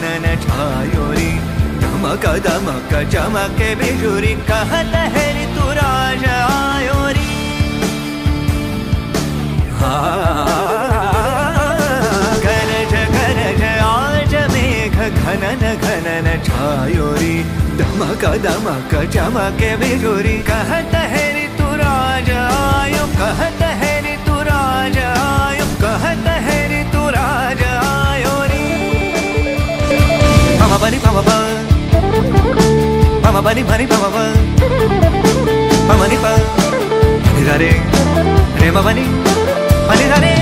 घनन छायोरी दमक दमक चमके बिजुरी कहत है ऋतु राज आयोरी गरज गरज आज मेघ घनन घनन छायोरी दमक दमक चमके बिजुरी कहत है ऋतु राज आयो कहत है ऋतु राज आयो कहत है ऋतु राज आयोरी पम बनी पम प पम बनी बनी पम प पम नि प नि रे रे म बनी बनी रे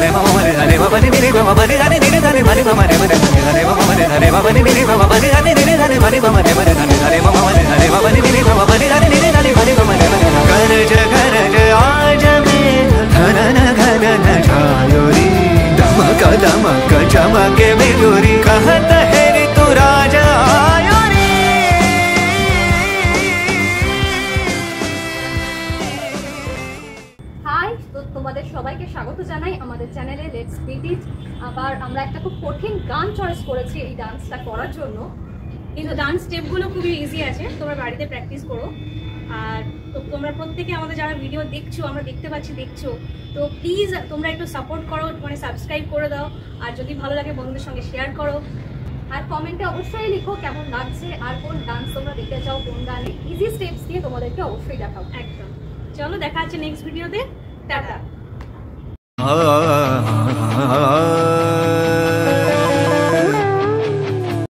रे म म रे म बनी नि रे म बनी रे नि रे रे बनी म रे रे रे म म रे म बनी नि रे म बनी रे नि रे रे बनी म रे रे रे म म रे म बनी नि रे म बनी रे नि रे रे बनी म रे गरज गरज आज मेघ घनन घनन छायोरी दमक दमक चमके बिजुरी कहत है ऋतु राज आयोरी। হাই, তো তোমাদের সবাইকে স্বাগত জানাই আমাদের চ্যানেলে লেটস বিট ইট। আবার আমরা একটা খুব কঠিন গান চয়েস করেছি এই ডান্সটা করার জন্য, কিন্তু ডান্স স্টেপগুলো খুবই ইজি আছে, তোমরা বাড়িতে প্র্যাকটিস করো। আর তো তোমরা প্রত্যেকে আমাদের যারা ভিডিও দেখছো, আমরা দেখতে পাচ্ছি দেখছো, তো প্লিজ তোমরা একটু সাপোর্ট করো, মানে সাবস্ক্রাইব করে দাও। আর যদি ভালো লাগে বন্ধুদের সঙ্গে শেয়ার করো, আর কমেন্টে অবশ্যই লিখো কেমন লাগছে আর কোন ডান্স তোমরা দেখতে চাও, কোন গানে ইজি স্টেপস দিয়ে তোমাদেরকে অবশ্যই দেখাও। একদম, চলো দেখা হচ্ছে নেক্সট ভিডিওতে। টাটা।